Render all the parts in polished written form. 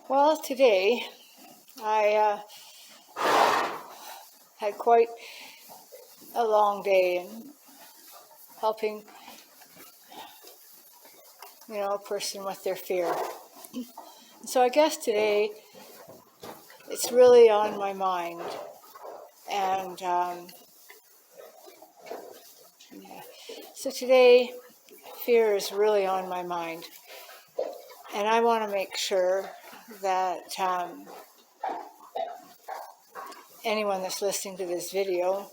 Well, today I had quite a long day in helping, a person with their fear. So I guess today it's really on my mind, and so today fear is really on my mind, and I want to make sure that anyone that's listening to this video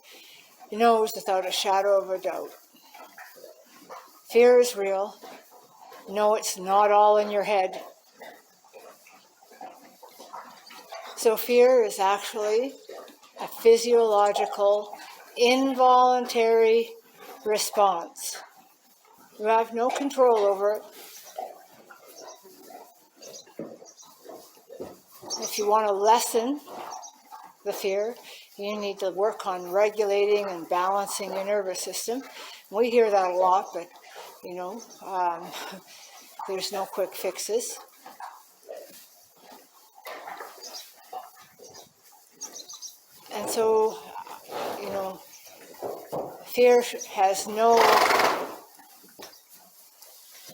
knows without a shadow of a doubt. Fear is real. No, it's not all in your head. So fear is actually a physiological, involuntary response. You have no control over it. If you want to lessen the fear, you need to work on regulating and balancing your nervous system. We hear that a lot, but there's no quick fixes. And so, fear has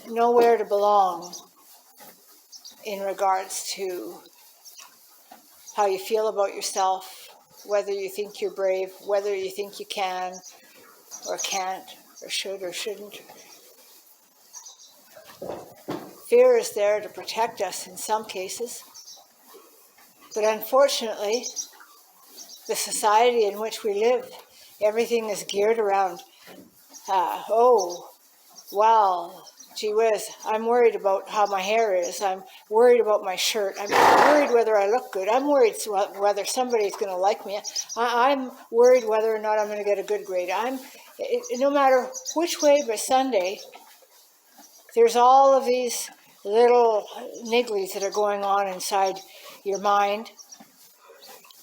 nowhere to belong in regards to how you feel about yourself, whether you think you're brave, whether you think you can or can't or should or shouldn't. Fear is there to protect us in some cases, but unfortunately, the society in which we live, everything is geared around, gee whiz, I'm worried about how my hair is. I'm worried about my shirt. I'm worried whether I look good. I'm worried whether somebody's going to like me. I'm worried whether or not I'm going to get a good grade. No matter which way but Sunday, there's all of these little nigglies that are going on inside your mind.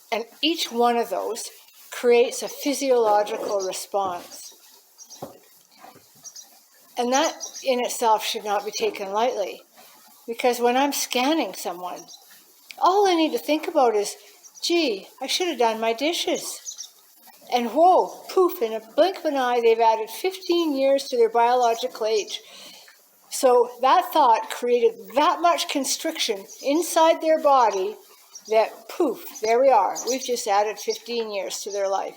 And each one of those creates a physiological response. And that in itself should not be taken lightly, because when I'm scanning someone, all I need to think about is, gee, I should have done my dishes. And whoa, poof, in a blink of an eye, they've added 15 years to their biological age. So that thought created that much constriction inside their body that poof, there we are. We've just added 15 years to their life.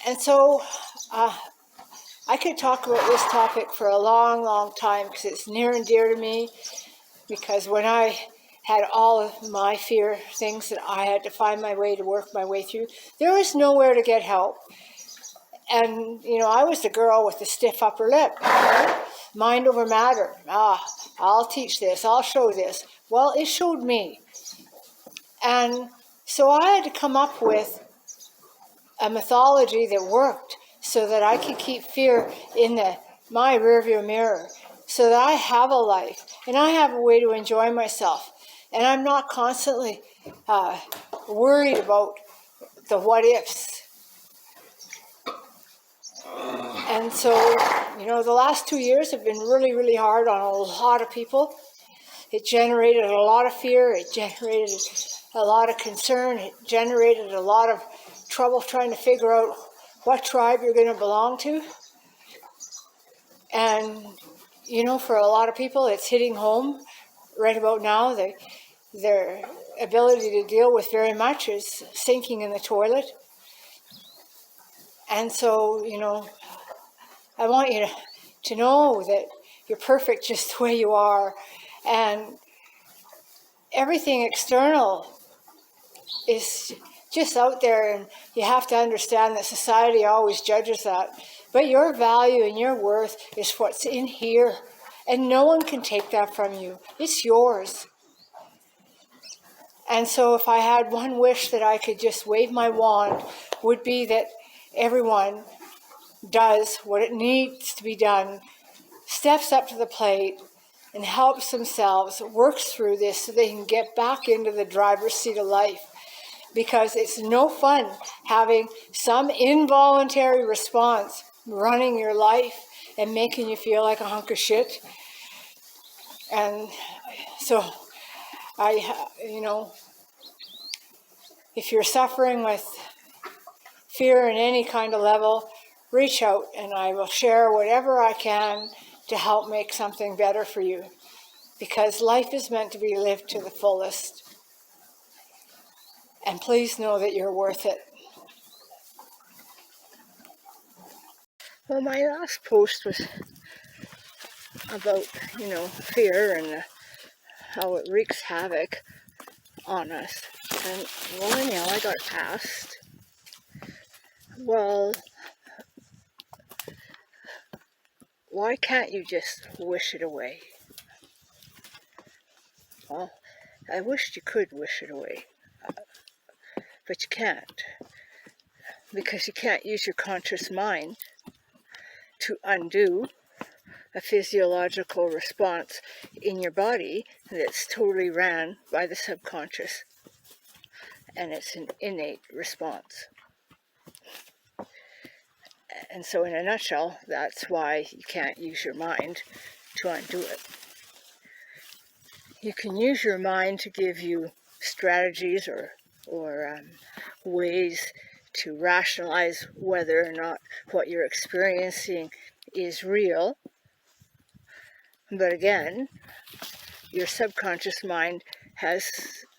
And so I could talk about this topic for a long, long time because it's near and dear to me, because when I had all of my fear things that I had to find my way to work my way through, there was nowhere to get help. And, I was the girl with the stiff upper lip, mind over matter. I'll teach this, I'll show this. Well, it showed me. And so I had to come up with a mythology that worked so that I could keep fear in my rearview mirror, so that I have a life and I have a way to enjoy myself. And I'm not constantly worried about the what ifs. And so, the last 2 years have been really, really hard on a lot of people. It generated a lot of fear. It generated a lot of concern. It generated a lot of trouble trying to figure out what tribe you're going to belong to. And, for a lot of people, it's hitting home right about now. Their ability to deal with very much is sinking in the toilet. And so, I want you to know that you're perfect just the way you are. And everything external is just out there, and you have to understand that society always judges that. But your value and your worth is what's in here, and no one can take that from you. It's yours. And so if I had one wish that I could just wave my wand, would be that everyone does what it needs to be done, steps up to the plate, and helps themselves, works through this so they can get back into the driver's seat of life. Because it's no fun having some involuntary response running your life and making you feel like a hunk of shit. And so You know, if you're suffering with fear in any kind of level, reach out and I will share whatever I can to help make something better for you. Because life is meant to be lived to the fullest. And please know that you're worth it. Well, my last post was about, fear and how it wreaks havoc on us. And, well, anyhow, I got asked, well, why can't you just wish it away? Well, I wished you could wish it away, but you can't, because you can't use your conscious mind to undo a physiological response in your body that's totally ran by the subconscious, and it's an innate response. And so in a nutshell, that's why you can't use your mind to undo it. You can use your mind to give you strategies or ways to rationalize whether or not what you're experiencing is real. But again, your subconscious mind has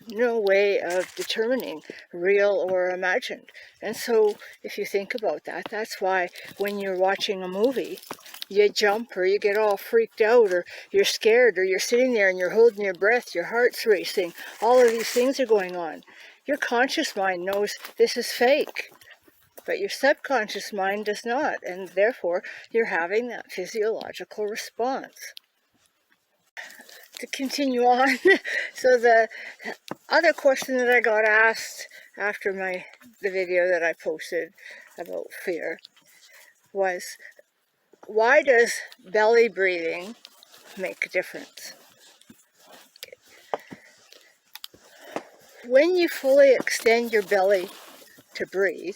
no way of determining real or imagined. And so if you think about that, that's why when you're watching a movie, you jump or you get all freaked out or you're scared or you're sitting there and you're holding your breath, your heart's racing, all of these things are going on. Your conscious mind knows this is fake, but your subconscious mind does not, and therefore you're having that physiological response. To continue on, so the other question that I got asked after the video that I posted about fear was, why does belly breathing make a difference? When you fully extend your belly to breathe,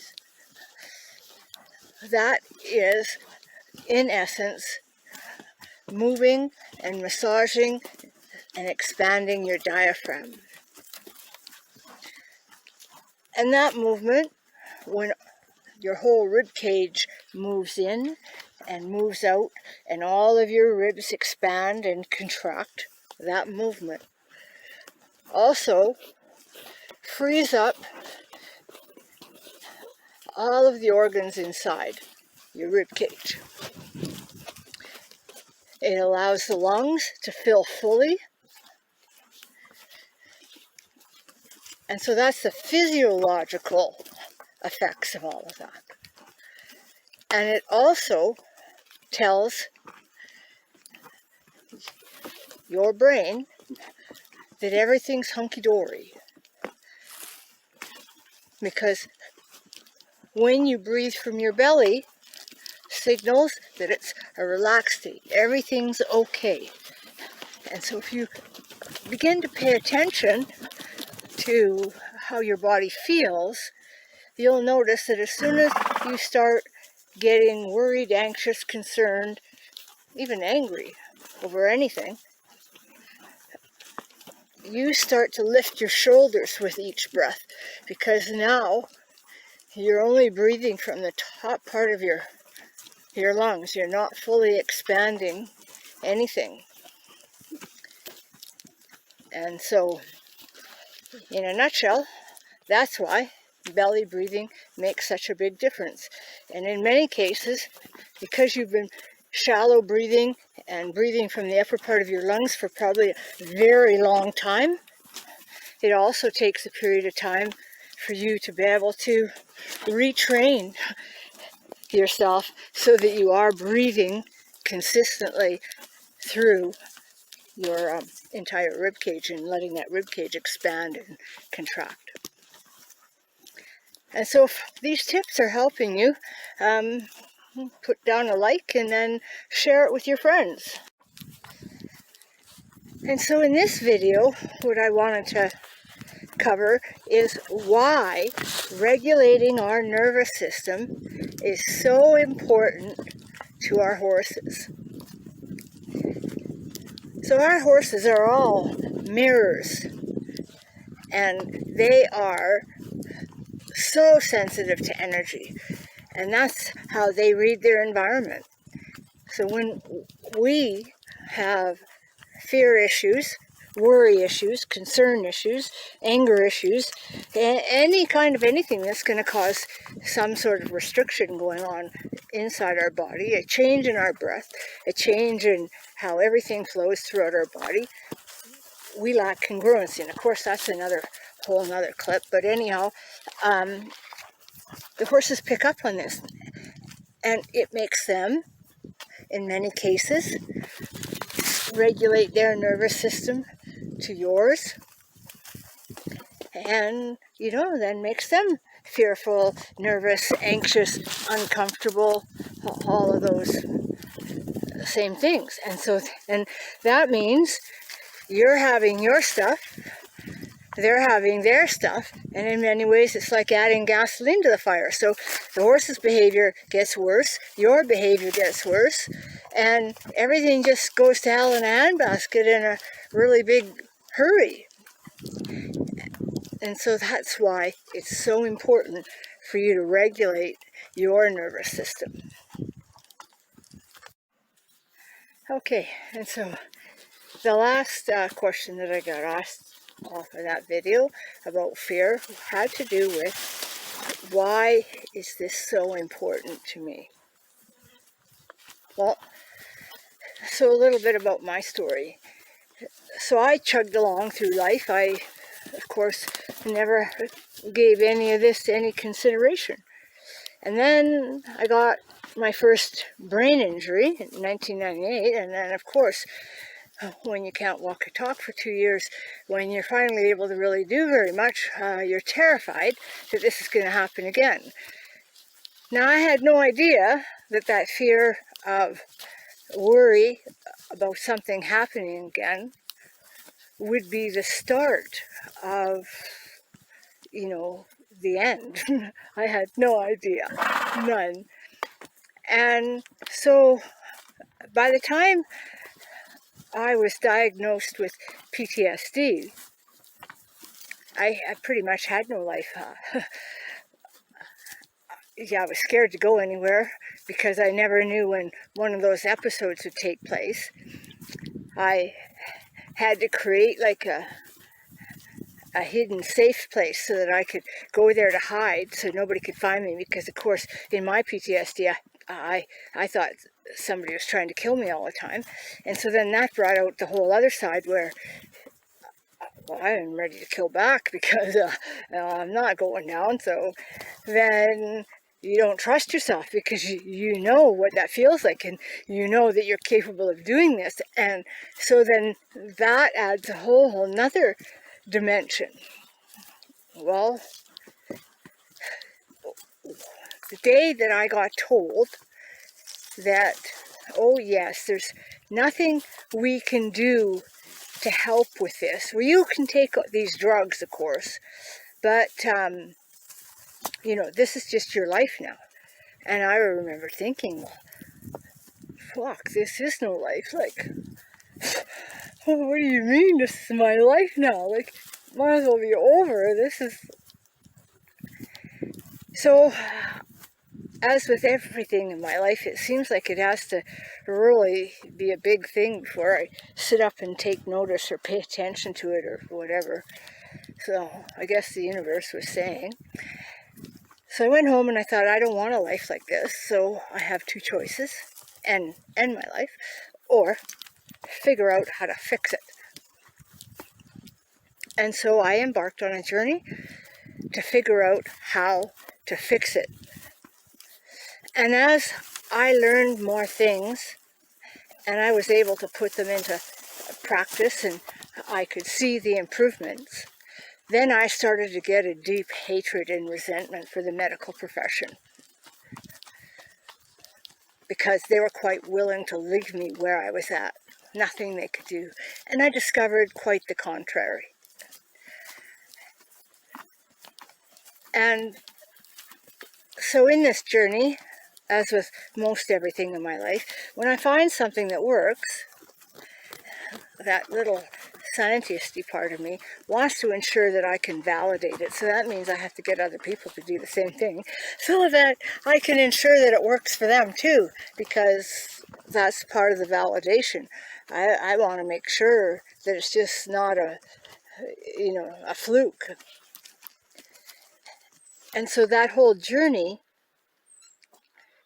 that is, in essence, moving and massaging and expanding your diaphragm. And that movement, when your whole rib cage moves in and moves out and all of your ribs expand and contract, that movement also frees up all of the organs inside your rib cage. It allows the lungs to fill fully. And so that's the physiological effects of all of that. And it also tells your brain that everything's hunky-dory. Because when you breathe from your belly, signals that it's a relaxed state. Everything's okay. And so if you begin to pay attention to how your body feels, you'll notice that as soon as you start getting worried, anxious, concerned, even angry over anything, you start to lift your shoulders with each breath, because now you're only breathing from the top part of your lungs. You're not fully expanding anything. And so, in a nutshell, that's why belly breathing makes such a big difference. And in many cases, because you've been shallow breathing and breathing from the upper part of your lungs for probably a very long time, it also takes a period of time for you to be able to retrain yourself so that you are breathing consistently through your entire rib cage and letting that rib cage expand and contract. And so if these tips are helping you, put down a like and then share it with your friends. And so in this video, what I wanted to cover is why regulating our nervous system is so important to our horses. So our horses are all mirrors and they are so sensitive to energy, and that's how they read their environment. So when we have fear issues, worry issues, concern issues, anger issues, any kind of anything that's going to cause some sort of restriction going on inside our body, a change in our breath, a change in how everything flows throughout our body, we lack congruency. And of course, that's another whole nother clip. But anyhow, the horses pick up on this, and it makes them, in many cases, regulate their nervous system to yours, and then makes them fearful, nervous, anxious, uncomfortable, all of those same things. And that means you're having your stuff, they're having their stuff, and in many ways it's like adding gasoline to the fire. So the horse's behavior gets worse, your behavior gets worse, and everything just goes to hell in a handbasket in a really big hurry. And so that's why it's so important for you to regulate your nervous system. Okay, and so the last question that I got asked off of that video about fear had to do with, why is this so important to me? Well, so a little bit about my story. So I chugged along through life. I, of course, never gave any of this any consideration. And then I got my first brain injury in 1998, and then, of course, when you can't walk or talk for 2 years, when you're finally able to really do very much, you're terrified that this is going to happen again. Now, I had no idea that fear of worry about something happening again would be the start of, the end. I had no idea, none. And so by the time I was diagnosed with PTSD, I pretty much had no life. Yeah, I was scared to go anywhere because I never knew when one of those episodes would take place. I had to create like a hidden safe place so that I could go there to hide so nobody could find me, because of course in my PTSD I thought somebody was trying to kill me all the time. And so then that brought out the whole other side where, well, I'm ready to kill back because I'm not going down. So then you don't trust yourself because you know what that feels like, and you know that you're capable of doing this. And so then that adds a whole nother dimension. Well, the day that I got told that, oh yes, there's nothing we can do to help with this. Well, you can take these drugs, of course, but this is just your life now. And I remember thinking, well, fuck, this is no life. Like, what do you mean this is my life now? Like, might as well be over. This is... So, as with everything in my life, it seems like it has to really be a big thing before I sit up and take notice or pay attention to it or whatever. So, I guess the universe was saying. So I went home and I thought, I don't want a life like this, so I have two choices, and end my life, or figure out how to fix it. And so I embarked on a journey to figure out how to fix it. And as I learned more things, and I was able to put them into practice, and I could see the improvements, then I started to get a deep hatred and resentment for the medical profession, because they were quite willing to leave me where I was at. Nothing they could do. And I discovered quite the contrary. And so in this journey, as with most everything in my life, when I find something that works, that little scientisty part of me wants to ensure that I can validate it. So that means I have to get other people to do the same thing so that I can ensure that it works for them too, because that's part of the validation. I want to make sure that it's just not a fluke. And so that whole journey,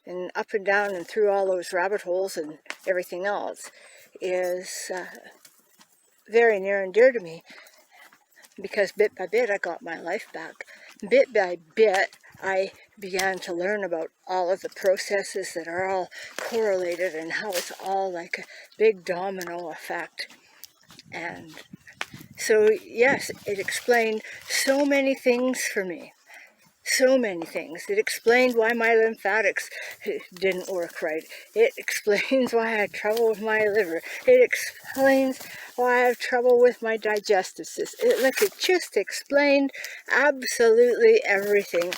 and up and down and through all those rabbit holes and everything else, is very near and dear to me, because bit by bit I got my life back. Bit by bit I began to learn about all of the processes that are all correlated and how it's all like a big domino effect. And so yes, it explained so many things for me. So many things. It explained why my lymphatics didn't work right. It explains why I had trouble with my liver. It explains why I have trouble with my digestive system. It just explained absolutely everything,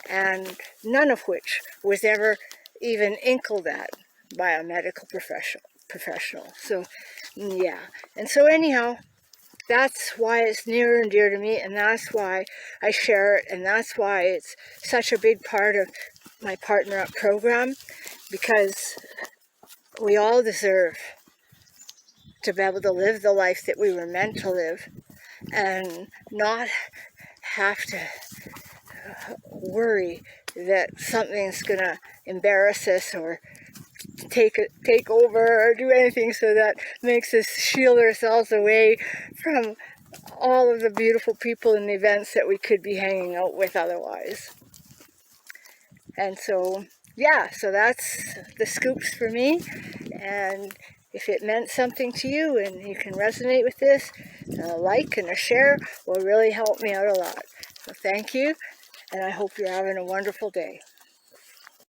and none of which was ever even inkled at by a medical professional. So, yeah. And so anyhow, that's why it's near and dear to me, and that's why I share it, and that's why it's such a big part of my Partner Up program, because we all deserve to be able to live the life that we were meant to live and not have to worry that something's going to embarrass us or take over or do anything so that makes us shield ourselves away from all of the beautiful people and events that we could be hanging out with otherwise. And so, yeah, so that's the scoops for me. And if it meant something to you and you can resonate with this, a like and a share will really help me out a lot. So thank you, and I hope you're having a wonderful day.